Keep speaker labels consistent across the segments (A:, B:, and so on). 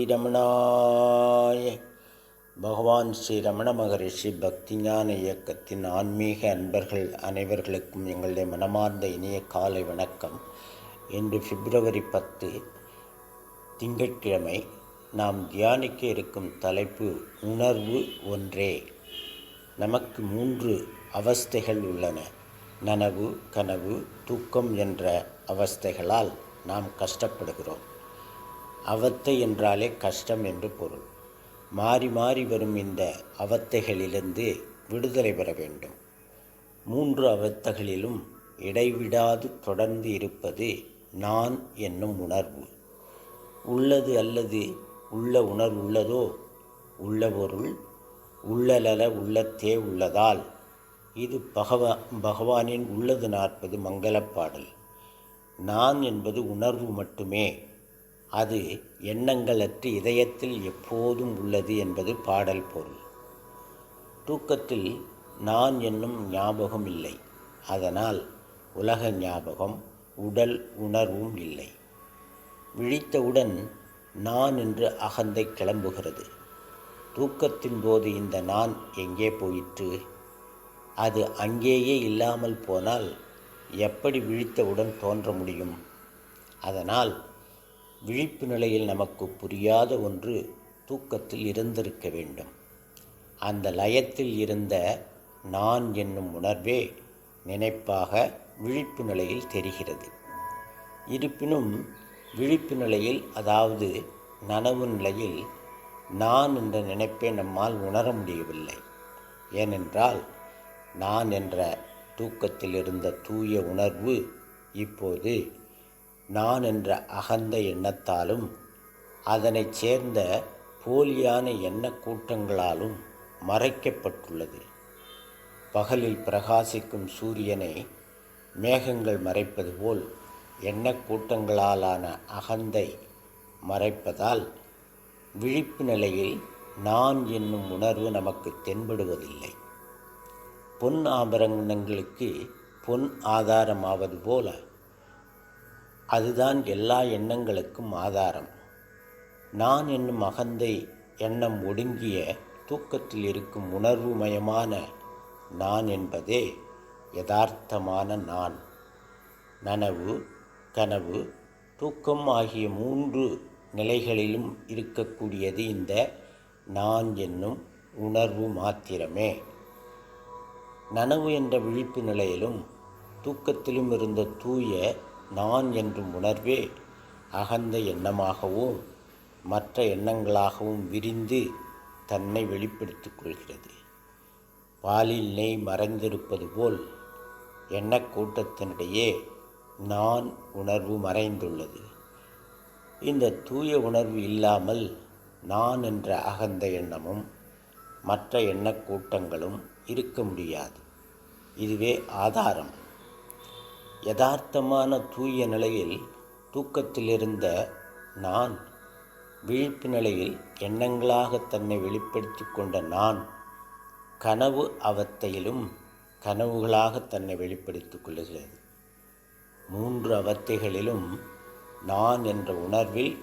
A: ஸ்ரீரமணாய. பகவான் ஸ்ரீ ரமண மகரிஷி பக்திஞான இயக்கத்தின் ஆன்மீக அன்பர்கள் அனைவர்களுக்கும் எங்களுடைய மனமார்ந்த இனிய காலை வணக்கம். இன்று பிப்ரவரி 10 திங்கட்கிழமை. நாம் தியானிக்க இருக்கும் தலைப்பு உணர்வு ஒன்றே. நமக்கு 3 அவஸ்தைகள் உள்ளன. நனவு, கனவு, தூக்கம் என்ற அவஸ்தைகளால் நாம் கஷ்டப்படுகிறோம். அவத்தை என்றாலே கஷ்டம் என்று பொருள். மாறி மாறி வரும் இந்த அவத்தைகளிலிருந்து விடுதலை பெற வேண்டும். 3 அவத்தைகளிலும் இடைவிடாது தொடர்ந்து இருப்பது நான் என்னும் உணர்வு. உள்ளது அல்லது உள்ள உணர்வுள்ளதோ உள்ள பொருள் உள்ளலல உள்ளத்தே உள்ளதால். இது பகவானின் உள்ளது 40 மங்களப்பாடல். நான் என்பது உணர்வு மட்டுமே. அது எண்ணங்களற்று இதயத்தில் எப்போதும் உள்ளது என்பது பாடல் பொருள். தூக்கத்தில் நான் என்னும் ஞாபகம் இல்லை. அதனால் உலக ஞாபகம், உடல் உணர்வும் இல்லை. விழித்தவுடன் நான் என்று அகந்தை கிளம்புகிறது. தூக்கத்தின் போது இந்த நான் எங்கே போயிற்று? அது அங்கேயே இல்லாமல் போனால் எப்படி விழித்தவுடன் தோன்ற முடியும்? அதனால் விழிப்பு நிலையில் நமக்கு புரியாத ஒன்று தூக்கத்தில் இருந்திருக்க வேண்டும். அந்த லயத்தில் இருந்த நான் என்னும் உணர்வே நினைப்பாக விழிப்பு நிலையில் தெரிகிறது. இருப்பினும் விழிப்பு நிலையில், அதாவது நனவு நிலையில், நான் என்ற நினைப்பை நம்மால் உணர முடியவில்லை. ஏனென்றால் நான் என்ற தூக்கத்தில் இருந்த தூய உணர்வு இப்போது நான் என்ற அகந்த எண்ணத்தாலும் அதனைச் சேர்ந்த போலியான எண்ண கூட்டங்களாலும் மறைக்கப்பட்டுள்ளது. பகலில் பிரகாசிக்கும் சூரியனை மேகங்கள் மறைப்பது போல் எண்ணக்கூட்டங்களாலான அகந்தை மறைப்பதால் விழிப்பு நிலையில் நான் என்னும் உணர்வு நமக்கு தென்படுவதில்லை. பொன் ஆபரணங்களுக்கு பொன் ஆதாரமாவது போல அதுதான் எல்லா எண்ணங்களுக்கும் ஆதாரம். நான் என்னும் அகந்தை எண்ணம் ஒடுங்கிய தூக்கத்தில் இருக்கும் உணர்வுமயமான நான் என்பதே யதார்த்தமான நான். நனவு, கனவு, தூக்கம் ஆகிய 3 நிலைகளிலும் இருக்கக்கூடியது இந்த நான் என்னும் உணர்வு மாத்திரமே. நனவு என்ற விழிப்பு நிலையிலும் தூக்கத்திலும் இருந்த தூய நான் என்றும் உணர்வே அகந்த எண்ணமாகவும் மற்ற எண்ணங்களாகவும் விரிந்து தன்னை வெளிப்படுத்திக் கொள்கிறது. பாலில் நெய் மறைந்திருப்பது போல் எண்ணக்கூட்டத்தினிடையே நான் உணர்வு மறைந்துள்ளது. இந்த தூய உணர்வு இல்லாமல் நான் என்ற அகந்த எண்ணமும் மற்ற எண்ணக்கூட்டங்களும் இருக்க முடியாது. இதுவே ஆதாரம். யதார்த்தமான தூய நிலையில் தூக்கத்தில் இருந்த நான் விழிப்பு நிலையில் எண்ணங்களாக தன்னை வெளிப்படுத்தி கொண்ட நான் கனவு அவத்தையிலும் கனவுகளாக தன்னை வெளிப்படுத்திக் கொள்ளுகிறது. 3 அவத்தைகளிலும் நான் என்ற உணர்வில்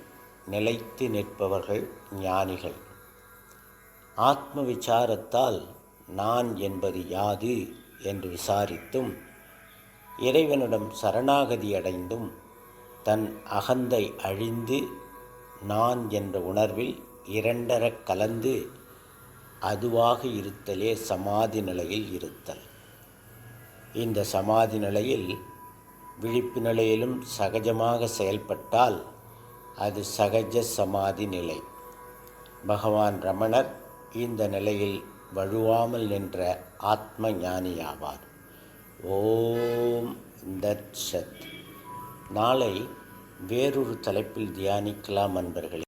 A: நிலைத்து நிற்பவர்கள் ஞானிகள். ஆத்ம விசாரத்தால் நான் என்பது யாது என்று விசாரித்தும் இறைவனிடம் சரணாகதி அடைந்தும் தன் அகந்தை அழிந்து நான் என்ற உணர்வில் 2 கலந்து அதுவாக இருத்தலே சமாதி நிலையில் இருத்தல். இந்த சமாதி நிலையில் விழிப்பு நிலையிலும் சகஜமாக செயல்பட்டால் அது சகஜ சமாதி நிலை. பகவான் ரமணர் இந்த நிலையில் வழுவாமல் நின்ற ஆத்ம ஞானியாவார். ஓம் தத் சத். நாளை வேறொரு தலைப்பில் தியானிக்கலாம் அன்பர்களே.